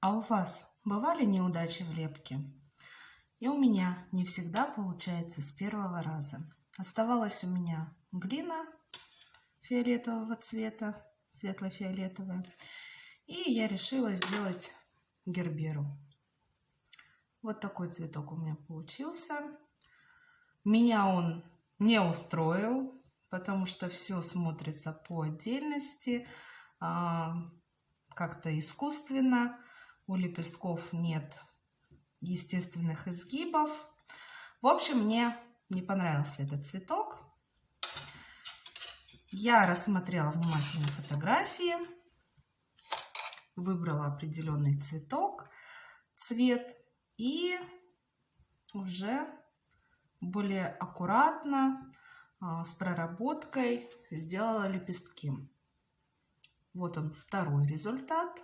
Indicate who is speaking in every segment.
Speaker 1: А у вас бывали неудачи в лепке? И у меня не всегда получается с первого раза. Оставалась у меня глина фиолетового цвета, светло-фиолетовая, и я решила сделать герберу. Вот такой цветок у меня получился. Меня он не устроил, потому что все смотрится по отдельности, как-то искусственно. У лепестков нет естественных изгибов. В общем, мне не понравился этот цветок. Я рассмотрела внимательно фотографии, выбрала определенный цвет и уже более аккуратно, с проработкой сделала лепестки. Вот он, второй результат.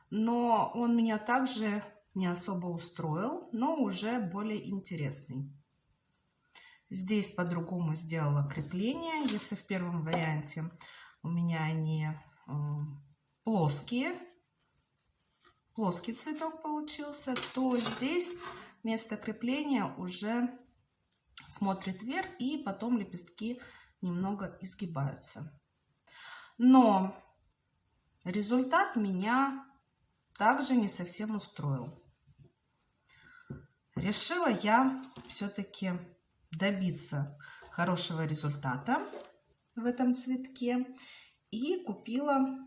Speaker 1: Но он меня также не особо устроил, но уже более интересный. Здесь по-другому сделала крепление. Если в первом варианте у меня они плоский цветок получился, то здесь место крепления уже смотрит вверх, и потом лепестки немного изгибаются. Но результат меня также не совсем устроил. Решила я все-таки добиться хорошего результата в этом цветке и купила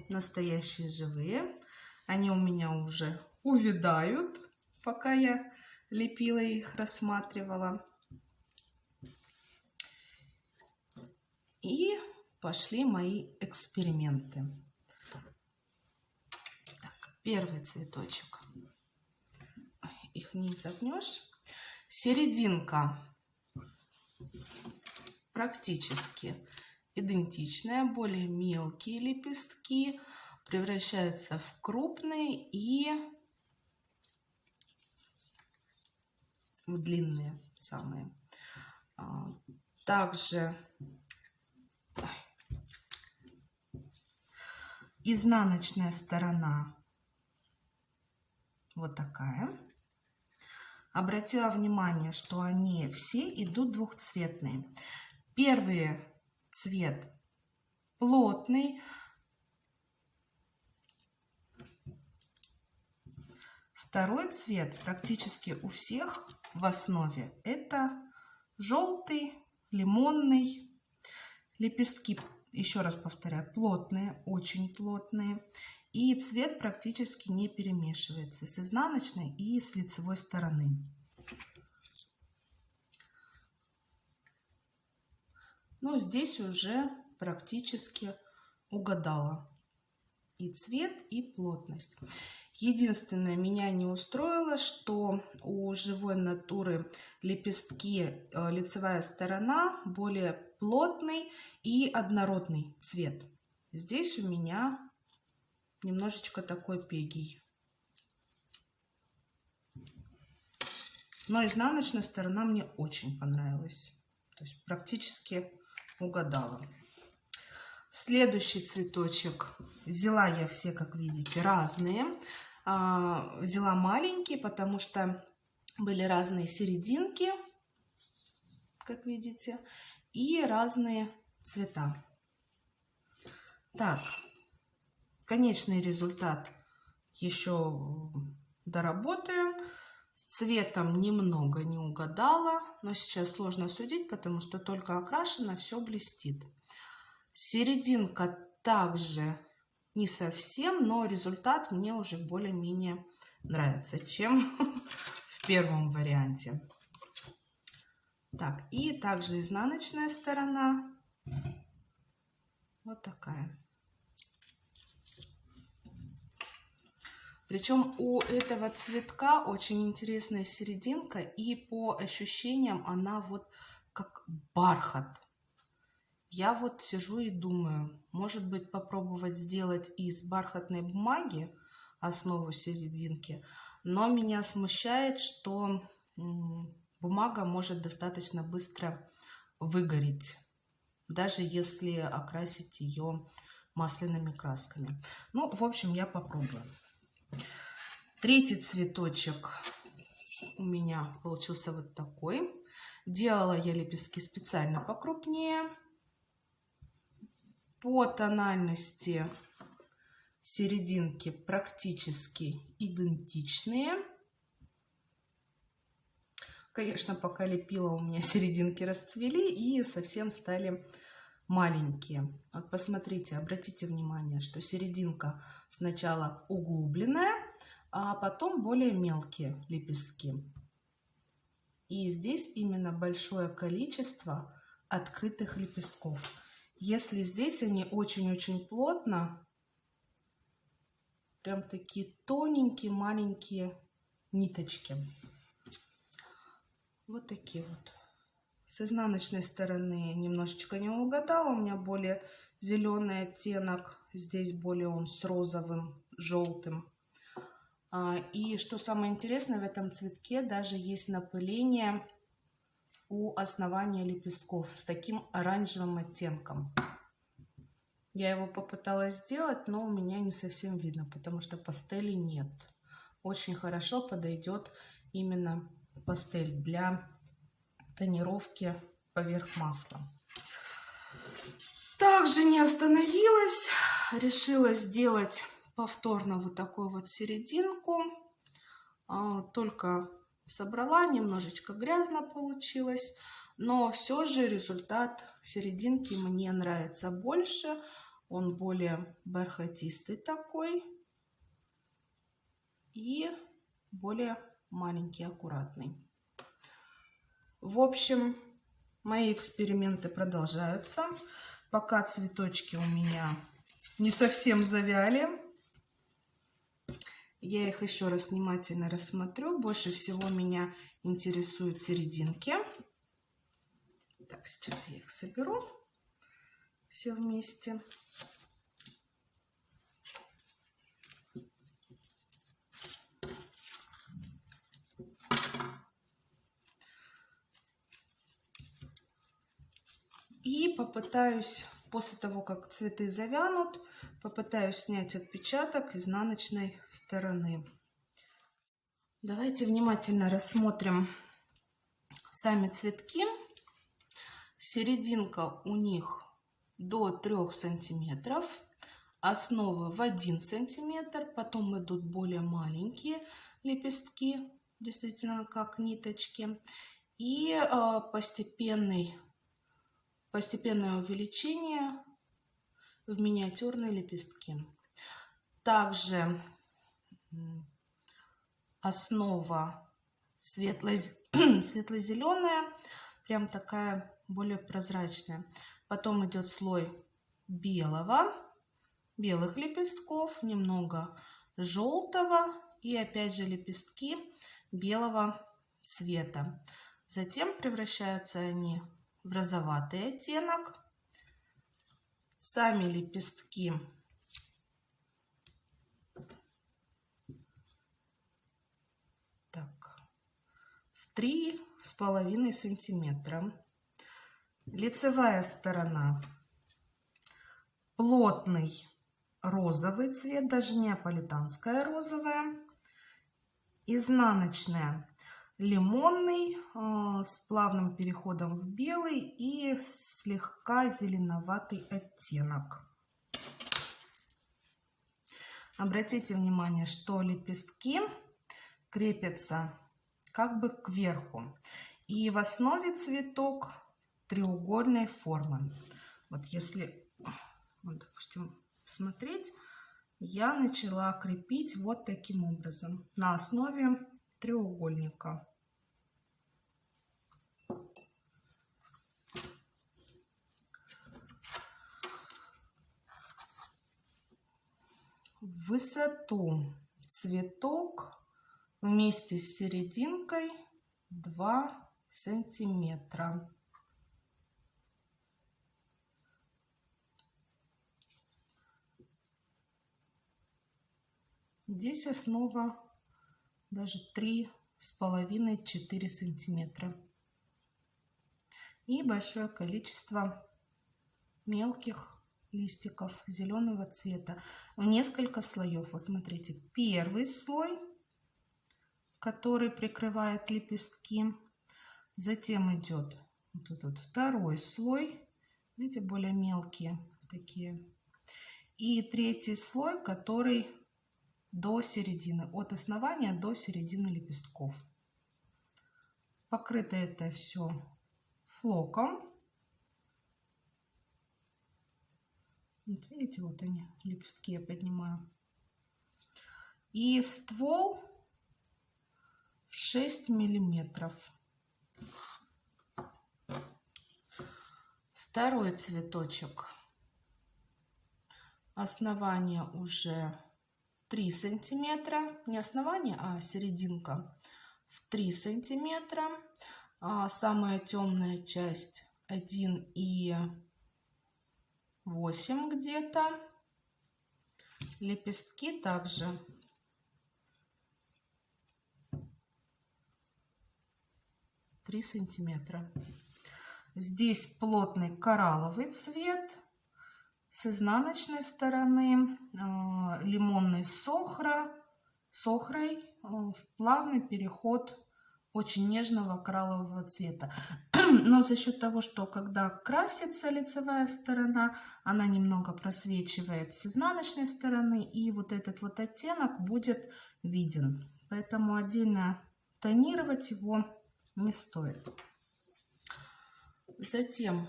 Speaker 1: настоящие живые. Они у меня уже увядают, пока я лепила их, рассматривала. И пошли мои эксперименты. Первый цветочек. Их не изогнешь. Серединка практически идентичная. Более мелкие лепестки превращаются в крупные и в длинные самые. Также изнаночная сторона вот такая. Обратила внимание, что они все идут двухцветные. Первый цвет плотный, второй цвет практически у всех в основе это желтый, лимонный. Лепестки, еще раз повторяю, плотные, очень плотные. И цвет практически не перемешивается с изнаночной и с лицевой стороны. Но здесь уже практически угадала и цвет, и плотность. Единственное, меня не устроило, что у живой натуры лепестки, лицевая сторона более плотный и однородный цвет. Здесь у меня немножечко такой пегий. Но изнаночная сторона мне очень понравилась. То есть практически угадала. Следующий цветочек. Взяла я все, как видите, разные. Взяла маленькие, потому что были разные серединки, как видите, и разные цвета. Так. Конечный результат еще доработаем. С цветом немного не угадала, но сейчас сложно судить, потому что только окрашено, все блестит. Серединка также не совсем, но результат мне уже более-менее нравится, чем в первом варианте. Так, и также изнаночная сторона вот такая. Причем у этого цветка очень интересная серединка, и по ощущениям она вот как бархат. Я вот сижу и думаю, может быть, попробовать сделать из бархатной бумаги основу серединки, но меня смущает, что бумага может достаточно быстро выгореть, даже если окрасить ее масляными красками. Ну, в общем, я попробую. Третий цветочек у меня получился вот такой. Делала я лепестки специально покрупнее. По тональности серединки практически идентичные. Конечно, пока лепила, у меня серединки расцвели и совсем стали маленькие. Вот посмотрите, обратите внимание, что серединка сначала углубленная, а потом более мелкие лепестки. И здесь именно большое количество открытых лепестков. Если здесь они очень-очень плотно, прям такие тоненькие, маленькие ниточки. Вот такие вот. С изнаночной стороны немножечко не угадала. У меня более зеленый оттенок. Здесь более он с розовым, желтым. И что самое интересное, в этом цветке даже есть напыление у основания лепестков с таким оранжевым оттенком. Я его попыталась сделать, но у меня не совсем видно, потому что пастели нет. Очень хорошо подойдет именно пастель для тонировки поверх масла. Также не остановилась, решила сделать повторно вот такую вот серединку. Только собрала, немножечко грязно получилось, но все же результат серединки мне нравится больше. Он более бархатистый такой и более маленький, аккуратный. В общем, мои эксперименты продолжаются. Пока цветочки у меня не совсем завяли. Я их еще раз внимательно рассмотрю. Больше всего меня интересуют серединки. Так, сейчас я их соберу все вместе. И попытаюсь, после того, как цветы завянут, попытаюсь снять отпечаток изнаночной стороны. Давайте внимательно рассмотрим сами цветки. Серединка у них до 3 сантиметров, основа в 1 сантиметр, потом идут более маленькие лепестки, действительно как ниточки, и постепенное увеличение в миниатюрные лепестки. Также основа светло-зеленая, прям такая более прозрачная. Потом идет слой белых лепестков, немного желтого и опять же лепестки белого цвета. Затем превращаются они в розоватый оттенок. Сами лепестки в 3,5 сантиметра. Лицевая сторона плотный розовый цвет, даже неаполитанская розовая. Изнаночная лимонный с плавным переходом в белый и слегка зеленоватый оттенок. Обратите внимание, что лепестки крепятся как бы кверху. И в основе цветок треугольной формы. Вот если, вот, допустим, смотреть, я начала крепить вот таким образом на основе треугольника. В высоту цветок вместе с серединкой 2 сантиметра. Здесь основа даже 3,5-4 сантиметра. И большое количество мелких листиков зеленого цвета в несколько слоев. Вот смотрите, первый слой который прикрывает лепестки. Затем идет вот этот второй слой, видите, более мелкие такие. И третий слой, который до середины, от основания до середины лепестков. Покрыто это все флоком. Вот видите, вот они, лепестки я поднимаю. И ствол 6 миллиметров. Второй цветочек. Основание уже 3 сантиметра. Не основание, а серединка в 3 сантиметра. Самая темная часть 1,8 где-то. Лепестки также 3 сантиметра. Здесь плотный коралловый цвет. С изнаночной стороны лимонный с охрой, плавный переход очень нежного кораллового цвета. Но за счет того, что когда красится лицевая сторона, она немного просвечивает с изнаночной стороны, и вот этот вот оттенок будет виден. Поэтому отдельно тонировать его не стоит. Затем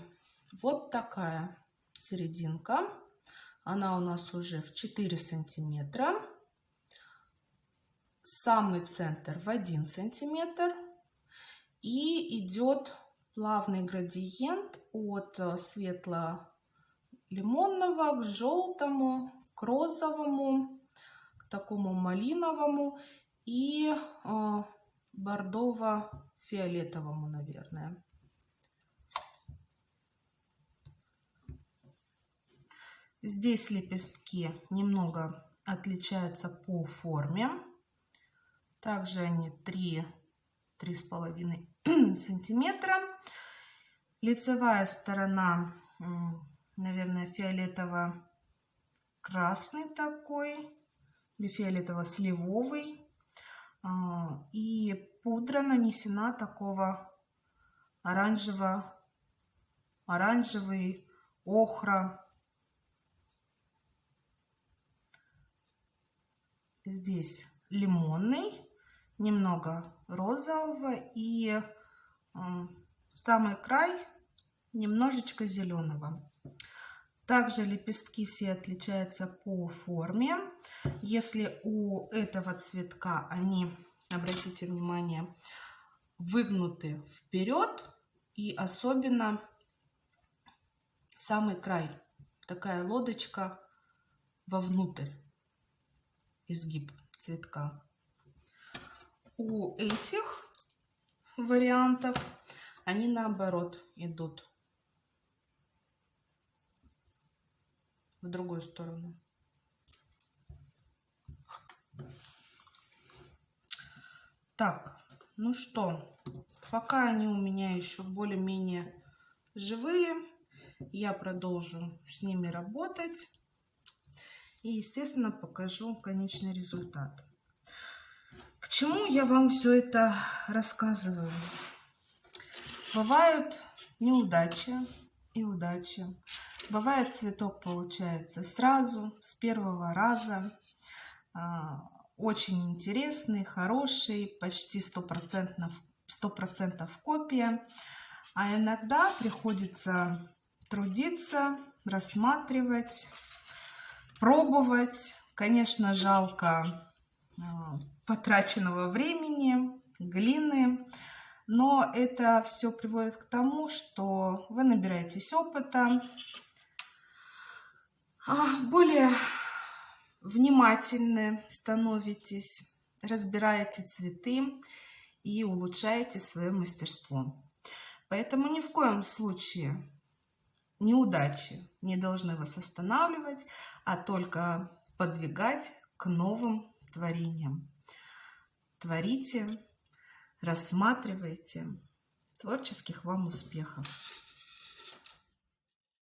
Speaker 1: вот такая серединка. Она у нас уже в 4 сантиметра. Самый центр в 1 сантиметр. И идет плавный градиент от светло-лимонного к желтому, к розовому, к такому малиновому и бордово-фиолетовому, наверное. Здесь лепестки немного отличаются по форме. Также они 3-3,5 сантиметра. Лицевая сторона, наверное, фиолетово-красный такой, или фиолетово-сливовый. И пудра нанесена такого оранжевый, охра. Здесь лимонный, немного розового и самый край немножечко зеленого. Также лепестки все отличаются по форме. Если у этого цветка они, обратите внимание, выгнуты вперед, и особенно самый край, такая лодочка вовнутрь, изгиб цветка. У этих вариантов они наоборот идут в другую сторону. Так, ну что, пока они у меня еще более-менее живые, я продолжу с ними работать и, естественно, покажу конечный результат. К чему я вам все это рассказываю? Бывают неудачи и удачи. Бывает, цветок получается сразу, с первого раза. Очень интересный, хороший, почти 100% копия. А иногда приходится трудиться, рассматривать, пробовать. Конечно, жалко потраченного времени, глины. Но это все приводит к тому, что вы набираетесь опыта, более внимательны становитесь, разбираете цветы и улучшаете свое мастерство. Поэтому ни в коем случае неудачи не должны вас останавливать, а только подвигать к новым творениям. Творите, рассматривайте. Творческих вам успехов!